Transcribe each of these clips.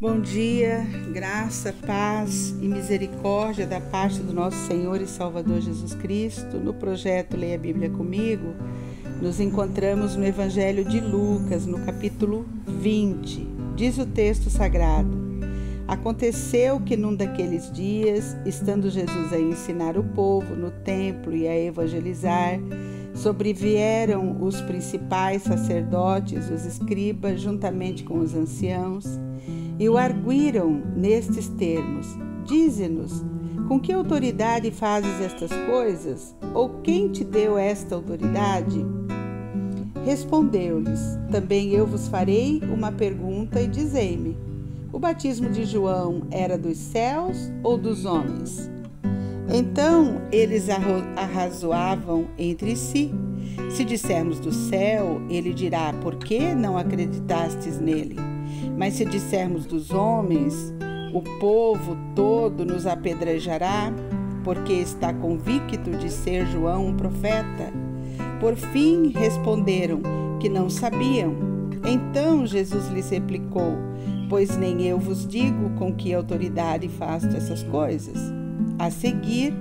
Bom dia, graça, paz e misericórdia da parte do nosso Senhor e Salvador Jesus Cristo. No projeto Leia a Bíblia Comigo, nos encontramos no Evangelho de Lucas, no capítulo 20. Diz o texto sagrado: Aconteceu que num daqueles dias, estando Jesus a ensinar o povo no templo e a evangelizar, sobrevieram os principais sacerdotes, os escribas, juntamente com os anciãos, e o arguiram nestes termos: Dize-nos, com que autoridade fazes estas coisas? Ou quem te deu esta autoridade? Respondeu-lhes: Também eu vos farei uma pergunta e dizei-me: o batismo de João era dos céus ou dos homens? Então eles arrazoavam entre si. Se dissermos do céu, ele dirá: por que não acreditastes nele? Mas se dissermos dos homens, o povo todo nos apedrejará, porque está convicto de ser João um profeta. Por fim responderam que não sabiam. Então Jesus lhes replicou: Pois nem eu vos digo com que autoridade faço essas coisas. A seguir,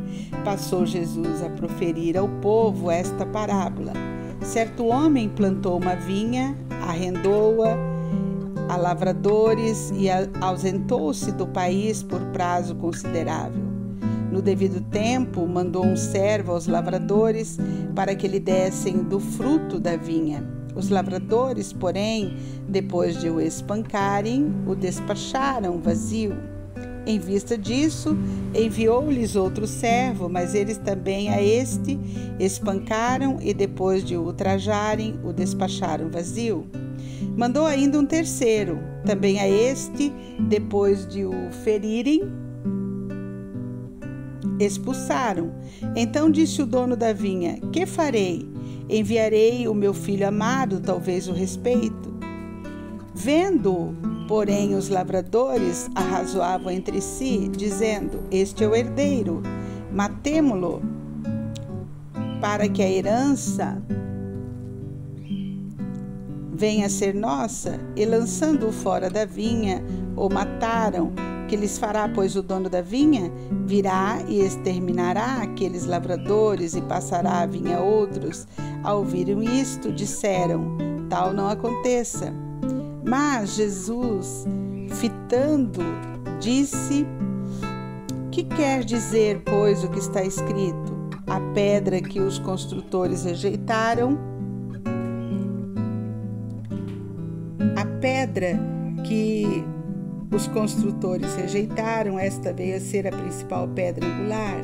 passou Jesus a proferir ao povo esta parábola. Certo homem plantou uma vinha, arrendou-a a lavradores e ausentou-se do país por prazo considerável. No devido tempo, mandou um servo aos lavradores para que lhe dessem do fruto da vinha. Os lavradores, porém, depois de o espancarem, o despacharam vazio. Em vista disso, enviou-lhes outro servo, mas eles também a este espancaram e depois de o ultrajarem, o despacharam vazio. Mandou ainda um terceiro, também a este, depois de o ferirem, expulsaram. Então disse o dono da vinha: Que farei? Enviarei o meu filho amado, talvez o respeito. Vendo, porém, os lavradores arrazoavam entre si, dizendo: Este é o herdeiro, matemo-lo, para que a herança venha a ser nossa. E lançando-o fora da vinha, o mataram. Que lhes fará, pois, o dono da vinha? Virá e exterminará aqueles lavradores e passará a vinha a outros. Ao ouvirem isto, disseram: Tal não aconteça. Mas Jesus, fitando, disse: Que quer dizer, pois, o que está escrito? A pedra que os construtores rejeitaram, esta veio a ser a principal pedra angular.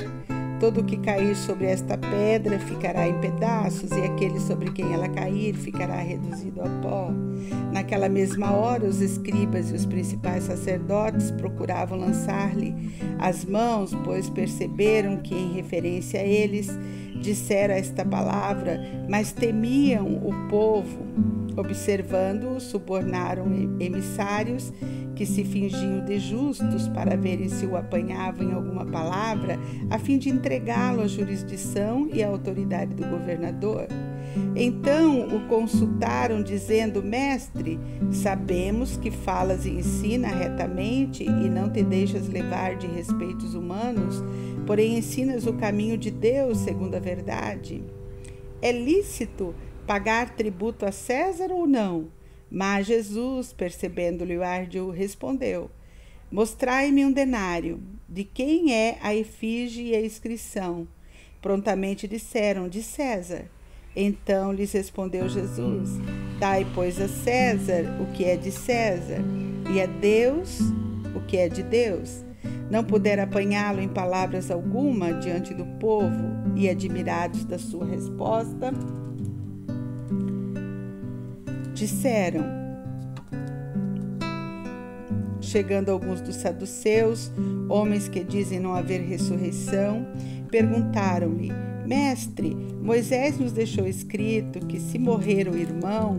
Todo o que cair sobre esta pedra ficará em pedaços, e aquele sobre quem ela cair ficará reduzido a pó. Naquela mesma hora, os escribas e os principais sacerdotes procuravam lançar-lhe as mãos, pois perceberam que, em referência a eles, dissera esta palavra, mas temiam o povo. Observando-o, subornaram emissários que se fingiam de justos para verem se o apanhavam em alguma palavra, a fim de entregá-lo à jurisdição e à autoridade do governador. Então o consultaram, dizendo: Mestre, sabemos que falas e ensina retamente e não te deixas levar de respeitos humanos, porém ensinas o caminho de Deus segundo a verdade. É lícito pagar tributo a César ou não? Mas Jesus, percebendo-lhe o ardil, respondeu: Mostrai-me um denário. De quem é a efígie e a inscrição? Prontamente disseram: De César. Então lhes respondeu Jesus: Dai, pois, a César o que é de César, e a Deus o que é de Deus. Não puderam apanhá-lo em palavras alguma diante do povo, e, admirados da sua resposta, disseram: Chegando alguns dos saduceus, homens que dizem não haver ressurreição, perguntaram-lhe: Mestre, Moisés nos deixou escrito que, se morrer o irmão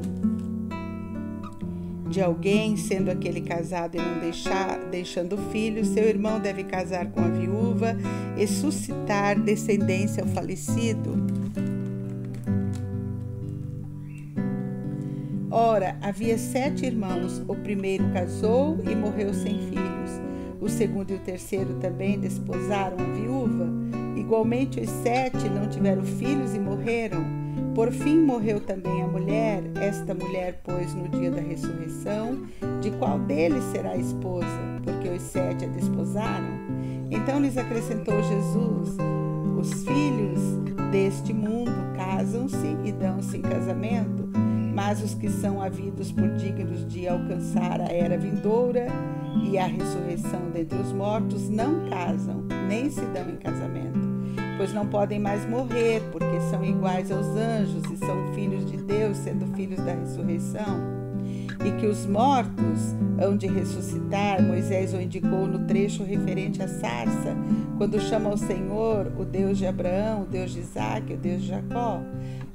de alguém, sendo aquele casado e não deixando filho, seu irmão deve casar com a viúva e suscitar descendência ao falecido. Ora, havia 7 irmãos. O primeiro casou e morreu sem filhos. O segundo e o terceiro também desposaram a viúva. Igualmente os 7 não tiveram filhos e morreram. Por fim morreu também a mulher. Esta mulher, pois, no dia da ressurreição, de qual deles será a esposa? Porque os 7 a desposaram. Então lhes acrescentou Jesus: os filhos deste mundo casam-se e dão-se em casamento, mas os que são havidos por dignos de alcançar a era vindoura e a ressurreição dentre os mortos não casam, nem se dão em casamento, pois não podem mais morrer, porque são iguais aos anjos e são filhos de Deus, sendo filhos da ressurreição. E que os mortos hão de ressuscitar, Moisés o indicou no trecho referente à sarça, quando chama ao Senhor o Deus de Abraão, o Deus de Isaque, o Deus de Jacó.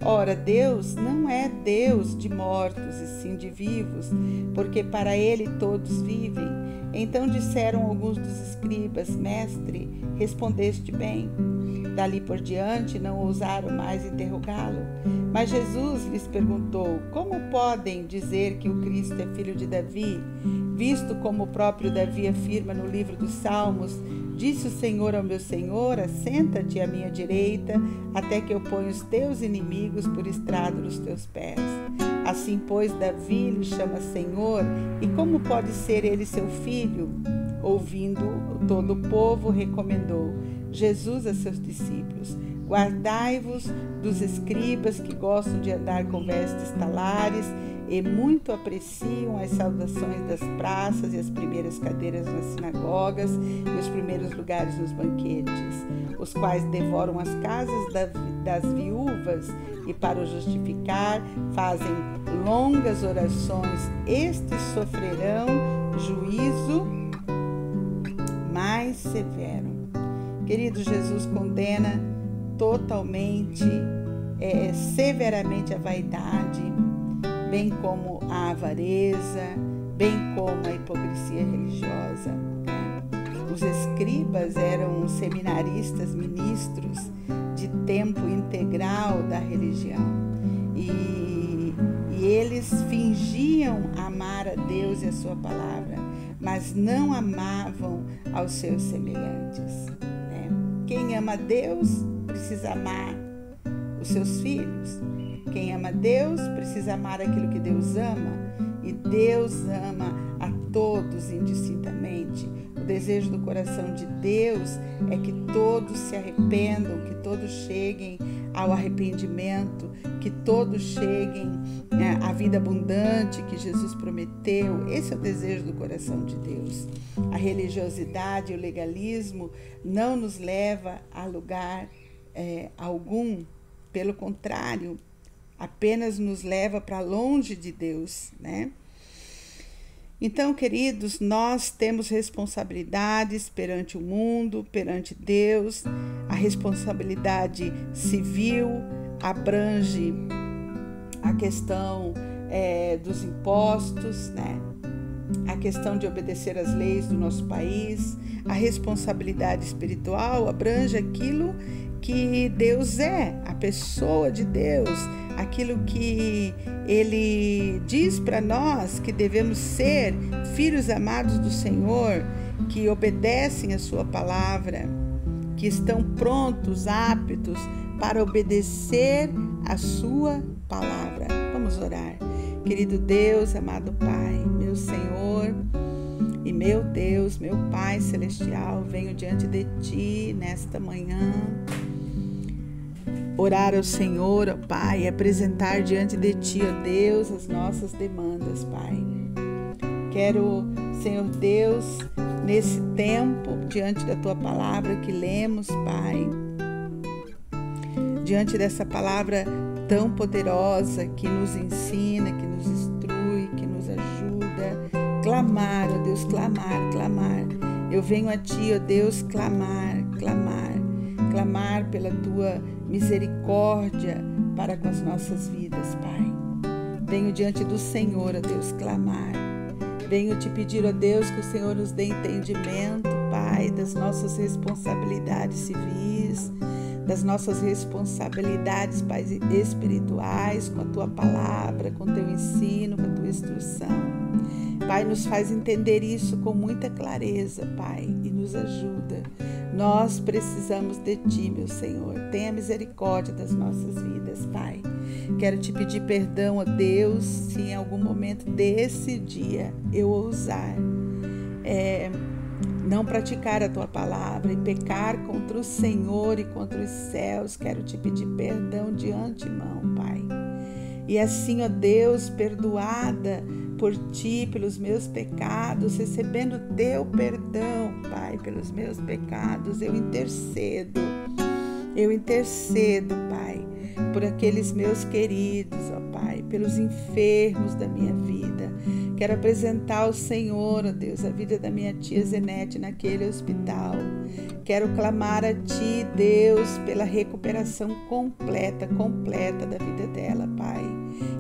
Ora, Deus não é Deus de mortos, e sim de vivos, porque para ele todos vivem. Então disseram alguns dos escribas: Mestre, respondeste bem. Dali por diante não ousaram mais interrogá-lo. Mas Jesus lhes perguntou: Como podem dizer que o Cristo é filho de Davi? Visto como o próprio Davi afirma no livro dos Salmos: Disse o Senhor ao meu Senhor: Assenta-te à minha direita, até que eu ponha os teus inimigos por estrado dos teus pés. Assim, pois, Davi lhe chama Senhor, e como pode ser ele seu filho? Ouvindo, todo o povo recomendou Jesus a seus discípulos: Guardai-vos dos escribas que gostam de andar com vestes talares e muito apreciam as saudações das praças e as primeiras cadeiras nas sinagogas e os primeiros lugares nos banquetes, os quais devoram as casas das viúvas e, para o justificar, fazem longas orações. Estes sofrerão juízo mais severo. Querido, Jesus condena totalmente, severamente a vaidade, bem como a avareza, bem como a hipocrisia religiosa. Os escribas eram seminaristas, ministros de tempo integral da religião, e eles fingiam amar a Deus e a sua palavra, mas não amavam aos seus semelhantes. Quem ama a Deus precisa amar os seus filhos. Quem ama a Deus precisa amar aquilo que Deus ama. E Deus ama a todos indistintamente. O desejo do coração de Deus é que todos se arrependam, que todos cheguem ao arrependimento, que todos cheguem à vida abundante que Jesus prometeu. Esse é o desejo do coração de Deus. A religiosidade e o legalismo não nos leva a lugar algum, pelo contrário, apenas nos leva para longe de Deus, né? Então, queridos, nós temos responsabilidades perante o mundo, perante Deus. A responsabilidade civil abrange a questão dos impostos, né? A questão de obedecer às leis do nosso país. A responsabilidade espiritual abrange aquilo que Deus é, a pessoa de Deus, aquilo que Ele diz para nós que devemos ser, filhos amados do Senhor, que obedecem a sua palavra, que estão prontos, aptos para obedecer a sua palavra. Vamos orar. Querido Deus, amado Pai, meu Senhor e meu Deus, meu Pai celestial, venho diante de Ti nesta manhã, orar ao Senhor, ó Pai, apresentar diante de Ti, ó Deus, as nossas demandas, Pai. Quero, Senhor Deus, nesse tempo, diante da Tua palavra que lemos, Pai, diante dessa palavra tão poderosa que nos ensina, que nos instrui, que nos ajuda, clamar, ó Deus, clamar. Eu venho a Ti, ó Deus, clamar pela Tua misericórdia para com as nossas vidas, Pai. Venho diante do Senhor, ó Deus, clamar. Venho Te pedir, ó Deus, que o Senhor nos dê entendimento, Pai, das nossas responsabilidades civis, das nossas responsabilidades, Pai, espirituais, com a Tua palavra, com o Teu ensino, com a Tua instrução. Pai, nos faz entender isso com muita clareza, Pai, e nos ajuda. Nós precisamos de Ti, meu Senhor. Tenha misericórdia das nossas vidas, Pai. Quero Te pedir perdão, ó Deus, se em algum momento desse dia eu ousar não praticar a Tua palavra e pecar contra o Senhor e contra os céus. Quero Te pedir perdão de antemão, Pai. E assim, ó Deus, perdoada por Ti, pelos meus pecados, recebendo Teu perdão, Pai, pelos meus pecados, eu intercedo, Pai, por aqueles meus queridos, ó Pai, pelos enfermos da minha vida. Quero apresentar ao Senhor, ó Deus, a vida da minha tia Zenete naquele hospital. Quero clamar a Ti, Deus, pela recuperação completa da vida dela, Pai.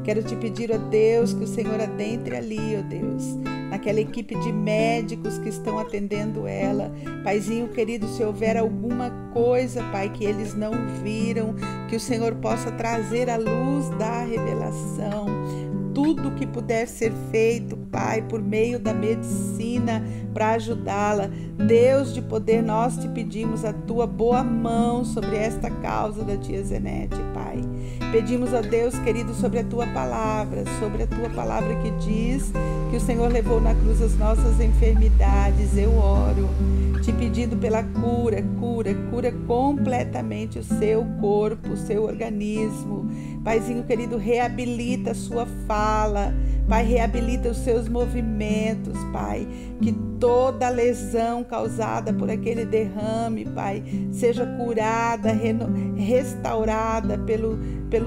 Quero Te pedir, ó Deus, que o Senhor adentre ali, ó Deus, naquela equipe de médicos que estão atendendo ela. Paizinho querido, se houver alguma coisa, Pai, que eles não viram, que o Senhor possa trazer à luz da revelação. Tudo que puder ser feito, Pai, por meio da medicina para ajudá-la. Deus de poder, nós Te pedimos a Tua boa mão sobre esta causa da tia Zenete, Pai. Pedimos a Deus, querido, sobre a Tua palavra que diz que o Senhor levou na cruz as nossas enfermidades. Eu oro, Te pedindo pela cura completamente o seu corpo, o seu organismo. Paizinho querido, reabilita a sua fala, Pai, reabilita os seus movimentos, Pai, que toda lesão causada por aquele derrame, Pai, seja curada, restaurada pelo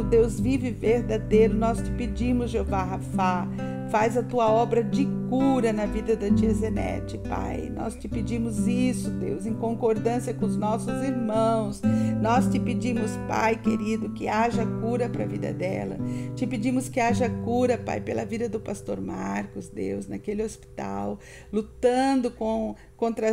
Deus vivo e verdadeiro. Nós Te pedimos, Jeová Rafá, faz a Tua obra de cura na vida da tia Zenete, Pai. Nós Te pedimos isso, Deus, em concordância com os nossos irmãos. Nós Te pedimos, Pai querido, que haja cura para a vida dela. Te pedimos que haja cura, Pai, pela vida do pastor Marcos, Deus, naquele hospital, lutando contra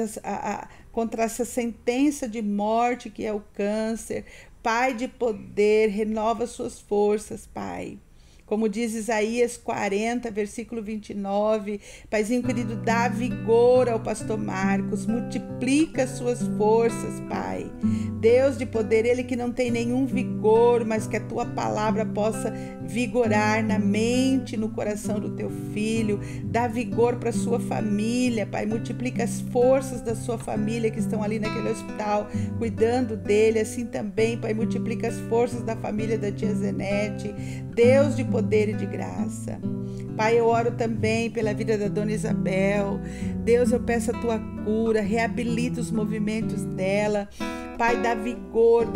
essa sentença de morte que é o câncer. Pai de poder, renova suas forças, Pai. Como diz Isaías 40, versículo 29, Paizinho querido, dá vigor ao pastor Marcos, multiplica suas forças, Pai. Deus de poder, Ele que não tem nenhum vigor, mas que a Tua palavra possa vigorar na mente, no coração do Teu filho. Dá vigor para sua família, Pai. Multiplica as forças da sua família que estão ali naquele hospital, cuidando dele. Assim também, Pai, multiplica as forças da família da tia Zenete. Deus de poder e de graça. Pai, eu oro também pela vida da dona Isabel. Deus, eu peço a Tua cura, reabilita os movimentos dela. Pai, dá vigor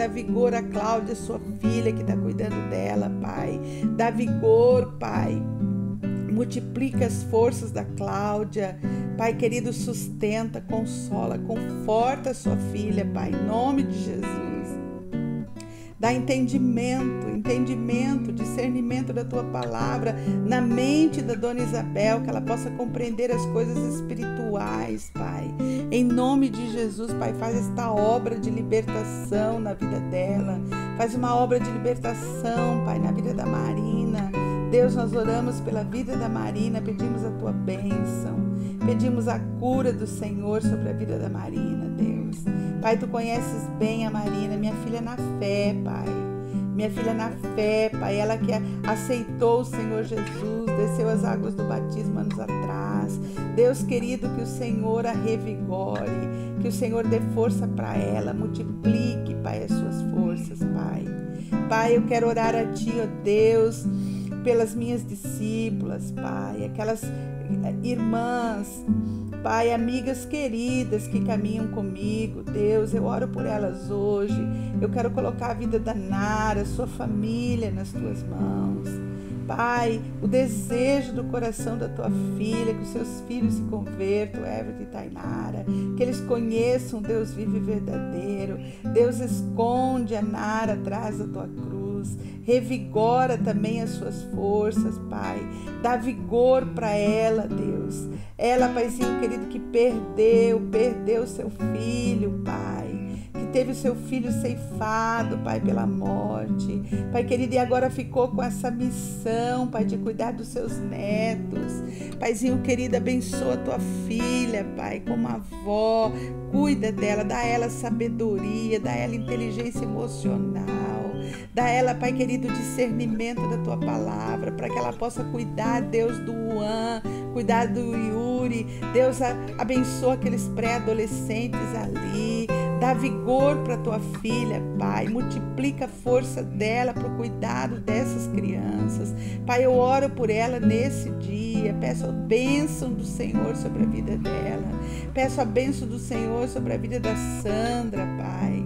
a Cláudia, sua filha, que está cuidando dela, Pai. Dá vigor, Pai. Multiplica as forças da Cláudia. Pai querido, sustenta, consola, conforta a sua filha, Pai, em nome de Jesus. Dá entendimento, discernimento da Tua palavra na mente da dona Isabel, que ela possa compreender as coisas espirituais, Pai. Em nome de Jesus, Pai, faz esta obra de libertação na vida dela. Faz uma obra de libertação, Pai, na vida da Marina. Deus, nós oramos pela vida da Marina, pedimos a Tua bênção. Pedimos a cura do Senhor sobre a vida da Marina, Deus. Pai, Tu conheces bem a Marina, minha filha na fé, Pai. Minha filha na fé, Pai, ela que aceitou o Senhor Jesus, desceu as águas do batismo anos atrás. Deus querido, que o Senhor a revigore, que o Senhor dê força para ela, multiplique, Pai, as suas forças, Pai. Pai, eu quero orar a Ti, ó Deus, pelas minhas discípulas, Pai, aquelas irmãs, Pai, amigas queridas que caminham comigo. Deus, eu oro por elas hoje. Eu quero colocar a vida da Nara, sua família nas Tuas mãos. Pai, o desejo do coração da Tua filha, que os seus filhos se convertam, Everett e Tainara, que eles conheçam Deus vivo e verdadeiro. Deus, esconde a Nara atrás da Tua cruz, revigora também as suas forças, Pai, dá vigor para ela, Deus. Ela, Paizinho querido, que perdeu seu filho, Pai, que teve o seu filho ceifado, Pai, pela morte. Pai querido, e agora ficou com essa missão, Pai, de cuidar dos seus netos. Paizinho querido, abençoa a tua filha, Pai, como avó. Cuida dela, dá a ela sabedoria, dá a ela inteligência emocional. Dá a ela, Pai querido, discernimento da tua palavra, para que ela possa cuidar, Deus, do Juan, cuidar do Yuri. Deus, abençoa aqueles pré-adolescentes ali. Dá vigor para tua filha, Pai. Multiplica a força dela para o cuidado dessas crianças. Pai, eu oro por ela nesse dia. Peço a bênção do Senhor sobre a vida dela. Peço a bênção do Senhor sobre a vida da Sandra, Pai.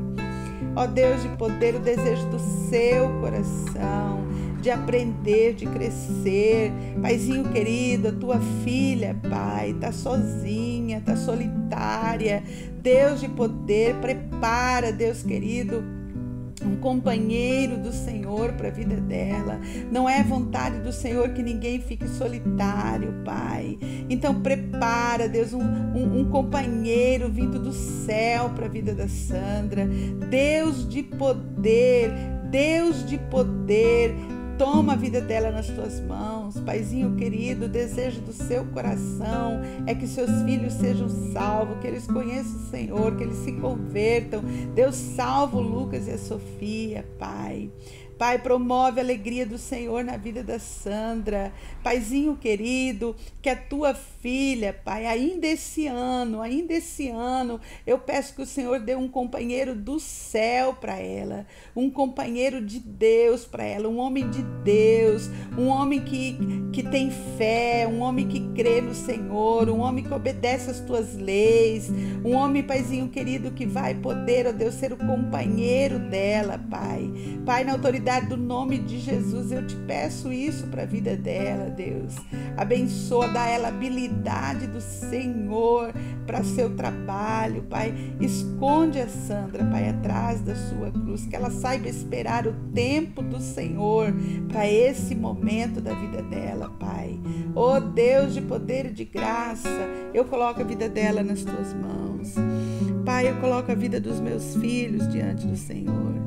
Ó Deus de poder, o desejo do seu coração, de aprender, de crescer. Paizinho querido, a tua filha, Pai, tá sozinha, tá solitária. Deus de poder, prepara, Deus querido, um companheiro do Senhor para a vida dela. Não é vontade do Senhor que ninguém fique solitário, Pai. Então prepara, Deus, um companheiro vindo do céu para a vida da Sandra. Deus de poder, Deus de poder, toma a vida dela nas tuas mãos. Paizinho querido, o desejo do seu coração é que seus filhos sejam salvos, que eles conheçam o Senhor, que eles se convertam. Deus, salva o Lucas e a Sofia, Pai. Pai, promove a alegria do Senhor na vida da Sandra. Paizinho querido, que a tua filha, Pai, ainda esse ano, eu peço que o Senhor dê um companheiro do céu para ela, um companheiro de Deus para ela, um homem de Deus, um homem que tem fé, um homem que crê no Senhor, um homem que obedece às tuas leis, um homem, Paizinho querido, que vai poder, ó Deus, ser o companheiro dela, Pai. Pai, na autoridade do nome de Jesus, eu te peço isso para a vida dela, Deus. Abençoa, dá a ela habilidade do Senhor para seu trabalho, Pai. Esconde a Sandra, Pai, atrás da sua cruz, que ela saiba esperar o tempo do Senhor para esse momento da vida dela, Pai. Oh Deus de poder e de graça, eu coloco a vida dela nas tuas mãos. Pai, eu coloco a vida dos meus filhos diante do Senhor.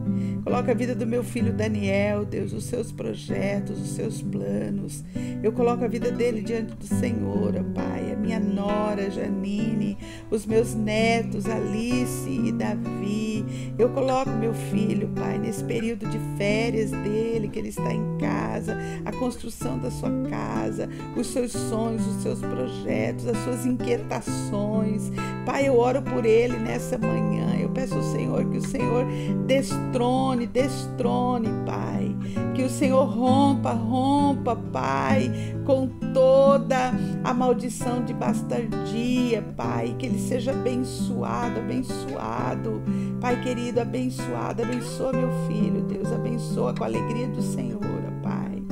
Coloca a vida do meu filho Daniel, Deus, os seus projetos, os seus planos. Eu coloco a vida dele diante do Senhor, ó Pai. A minha nora, Janine, os meus netos, Alice e Davi. Eu coloco meu filho, Pai, nesse período de férias dele, que ele está em casa, a construção da sua casa, os seus sonhos, os seus projetos, as suas inquietações. Pai, eu oro por ele nessa manhã. Eu peço ao Senhor que o Senhor destrone, Pai. Que o Senhor rompa, Pai, com toda a maldição de bastardia, Pai. Que ele seja abençoado. Pai querido, abençoa meu filho, Deus. Abençoa com a alegria do Senhor, Pai.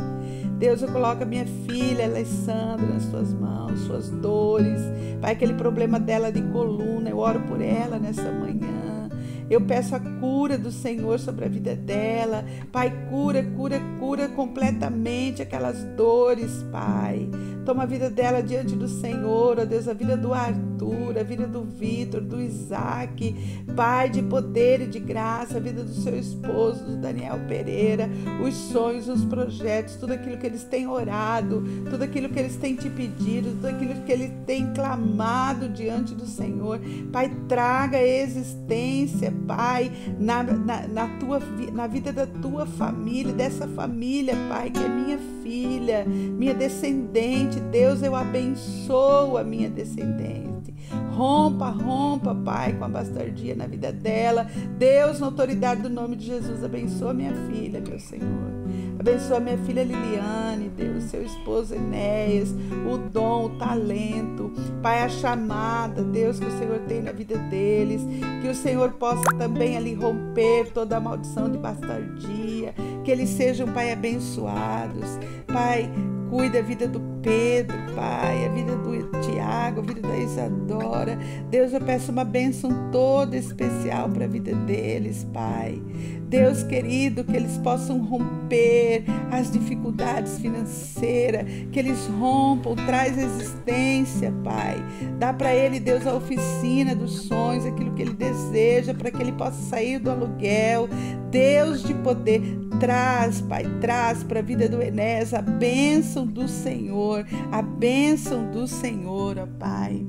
Deus, eu coloco a minha filha, Alessandra, nas tuas mãos, suas dores. Pai, aquele problema dela de coluna, eu oro por ela nessa manhã. Eu peço a cura do Senhor sobre a vida dela. Pai, cura completamente aquelas dores, Pai. Toma a vida dela diante do Senhor, ó Deus, a vida do Arthur, a vida do Vitor, do Isaac. Pai, de poder e de graça, a vida do seu esposo, do Daniel Pereira, os sonhos, os projetos, tudo aquilo que eles têm orado, tudo aquilo que eles têm te pedido, tudo aquilo que eles têm clamado diante do Senhor. Pai, traga existência, Pai, na vida da tua família, dessa família, Pai, que é minha filha, minha descendente. Deus, eu abençoo a minha descendente. Rompa, Pai, com a bastardia na vida dela. Deus, na autoridade do nome de Jesus, abençoa minha filha, meu Senhor. Abençoa minha filha Liliane, Deus, seu esposo Enéas, o dom, o talento, Pai, a chamada, Deus, que o Senhor tem na vida deles, que o Senhor possa também ali romper toda a maldição de bastardia, que eles sejam, Pai, abençoados. Pai, cuida a vida do Pedro, Pai, a vida do Tiago, a vida da Isadora. Deus, eu peço uma bênção toda especial para a vida deles, Pai. Deus querido, que eles possam romper as dificuldades financeiras, que eles rompam, traz existência, Pai. Dá para ele, Deus, a oficina dos sonhos, aquilo que ele deseja, para que ele possa sair do aluguel. Deus de poder, traz, Pai, traz para a vida do Enéas a bênção do Senhor, a bênção do Senhor, ó Pai.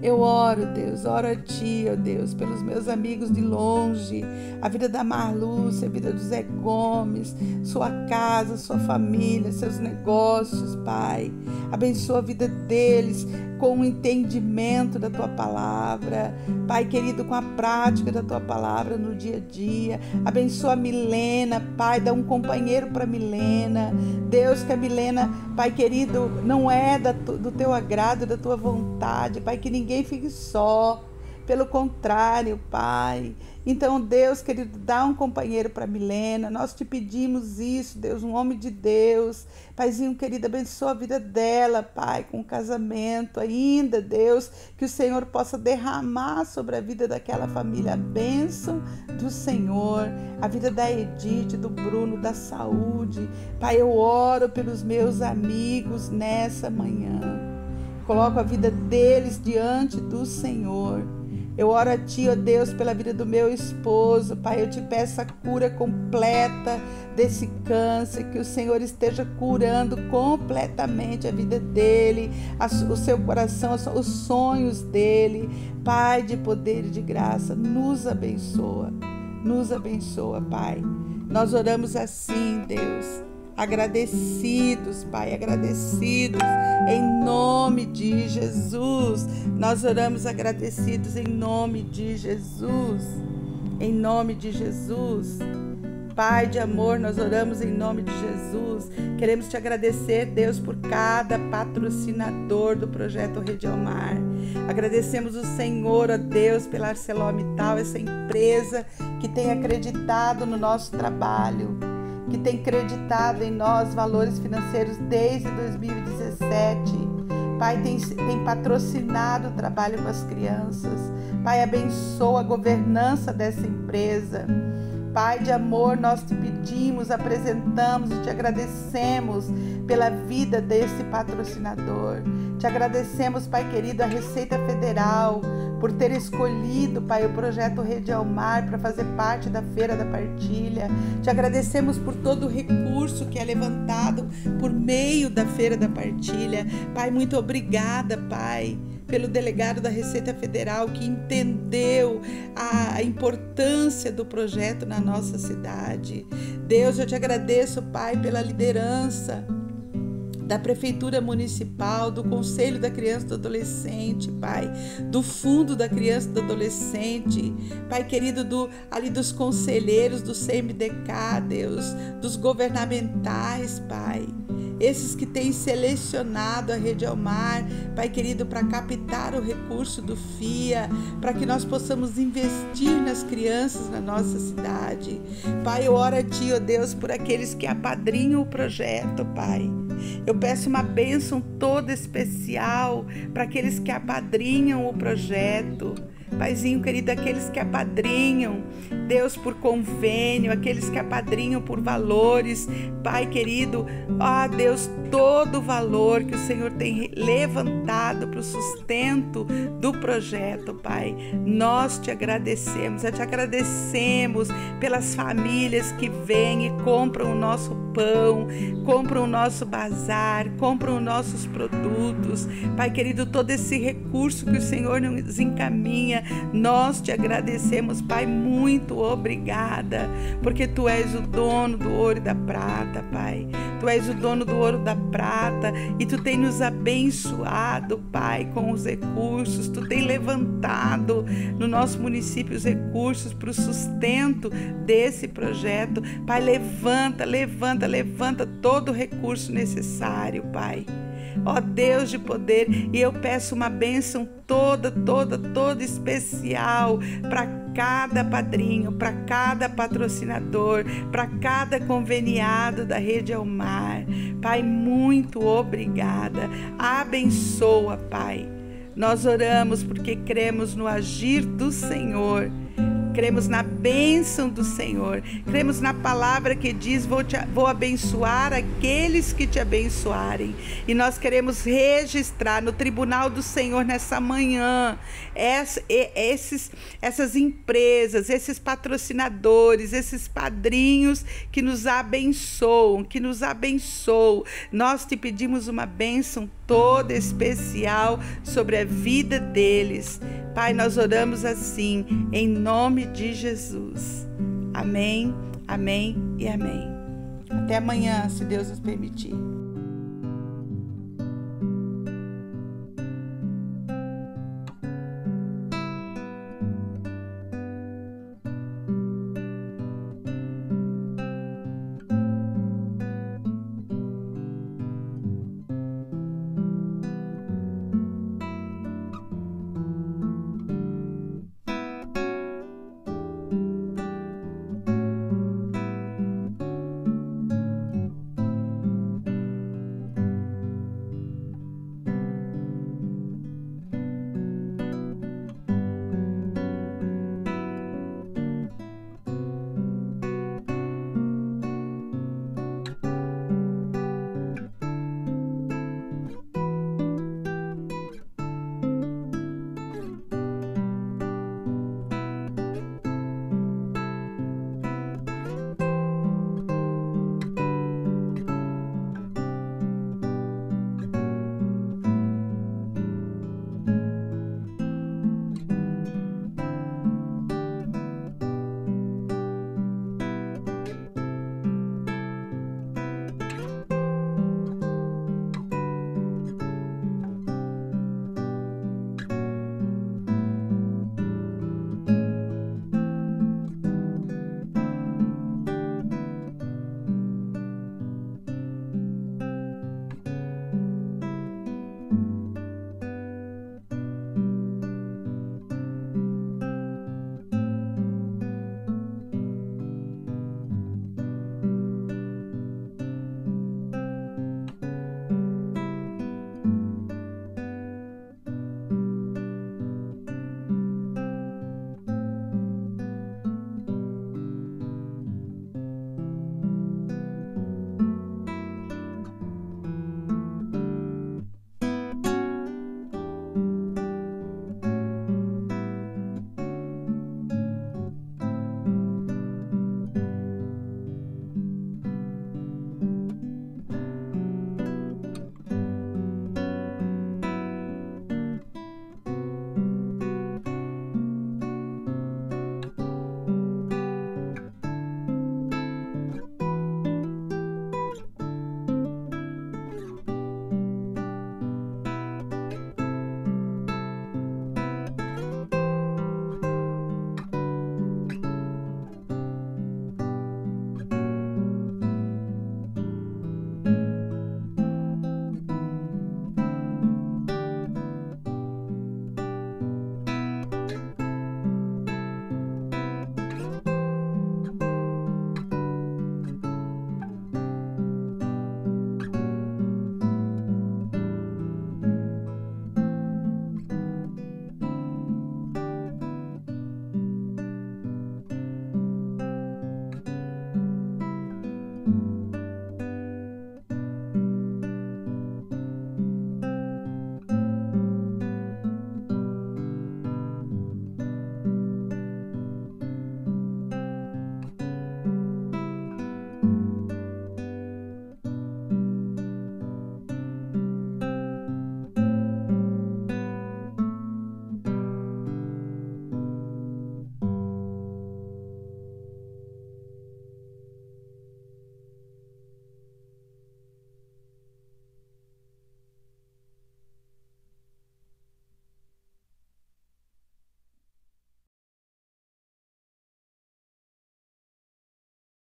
Eu oro, Deus, oro a Ti, ó Deus, pelos meus amigos de longe, a vida da Marlúcia, a vida do Zé Gomes, sua casa, sua família, seus negócios, Pai. Abençoa a vida deles com o entendimento da Tua palavra, Pai querido, com a prática da Tua palavra no dia a dia. Abençoa a Milena, Pai, dá um companheiro para Milena. Deus, que a Milena, Pai querido, não é do Teu agrado, da Tua vontade, Pai, que ninguém fique só. Pelo contrário, Pai. Então, Deus, querido, dá um companheiro para Milena. Nós te pedimos isso, Deus, um homem de Deus. Paizinho querido, abençoa a vida dela, Pai, com o casamento ainda, Deus, que o Senhor possa derramar sobre a vida daquela família a bênção do Senhor, a vida da Edith, do Bruno, da saúde. Pai, eu oro pelos meus amigos nessa manhã. Coloco a vida deles diante do Senhor. Eu oro a Ti, ó Deus, pela vida do meu esposo. Pai, eu Te peço a cura completa desse câncer, que o Senhor esteja curando completamente a vida dele, o seu coração, os sonhos dele. Pai de poder e de graça, nos abençoa, Pai. Nós oramos assim, Deus, agradecidos, Pai, agradecidos, em nome de Jesus. Nós oramos agradecidos em nome de Jesus, em nome de Jesus. Pai de amor, nós oramos em nome de Jesus. Queremos Te agradecer, Deus, por cada patrocinador do Projeto Rede ao Mar. Agradecemos o Senhor, ó Deus, pela ArcelorMittal, essa empresa que tem acreditado no nosso trabalho, que tem acreditado em nós valores financeiros desde 2017. Pai, tem patrocinado o trabalho com as crianças. Pai, abençoa a governança dessa empresa. Pai de amor, nós Te pedimos, apresentamos e Te agradecemos pela vida desse patrocinador. Te agradecemos, Pai querido, a Receita Federal, por ter escolhido, Pai, o Projeto Rede ao Mar para fazer parte da Feira da Partilha. Te agradecemos por todo o recurso que é levantado por meio da Feira da Partilha. Pai, muito obrigada, Pai, pelo delegado da Receita Federal que entendeu a importância do projeto na nossa cidade. Deus, eu Te agradeço, Pai, pela liderança da Prefeitura Municipal, do Conselho da Criança e do Adolescente, Pai, do Fundo da Criança e do Adolescente, Pai querido, dos conselheiros do CMDK, Deus, dos governamentais, Pai, esses que têm selecionado a Rede ao Mar, Pai querido, para captar o recurso do FIA, para que nós possamos investir nas crianças na nossa cidade. Pai, eu oro a Ti, ó Deus, por aqueles que apadrinham o projeto, Pai. Eu peço uma bênção toda especial para aqueles que apadrinham o projeto. Paizinho querido, aqueles que apadrinham, Deus, por convênio, aqueles que apadrinham por valores, Pai querido, ó Deus, todo o valor que o Senhor tem levantado para o sustento do projeto, Pai, nós Te agradecemos pelas famílias que vêm e compram o nosso pão, compram o nosso bazar, compram os nossos produtos, Pai querido, todo esse recurso que o Senhor nos encaminha, nós Te agradecemos, Pai, muito obrigada, porque Tu és o dono do ouro e da prata, Pai, Tu és o dono do ouro e da prata, e Tu tem nos abençoado, Pai, com os recursos, Tu tem levantado no nosso município os recursos para o sustento desse projeto, Pai, levanta todo o recurso necessário, Pai. ó Deus de poder, e eu peço uma bênção toda especial para cada padrinho, para cada patrocinador, para cada conveniado da Rede Almar. Pai, muito obrigada. Abençoa, Pai. Nós oramos porque cremos no agir do Senhor. Cremos na bênção do Senhor, cremos na palavra que diz, vou abençoar aqueles que te abençoarem. E nós queremos registrar no tribunal do Senhor nessa manhã, essas empresas, esses patrocinadores, esses padrinhos que nos abençoam, Nós te pedimos uma bênção toda especial sobre a vida deles. Pai, nós oramos assim, em nome de Jesus. Amém, amém e amém. Até amanhã, se Deus nos permitir.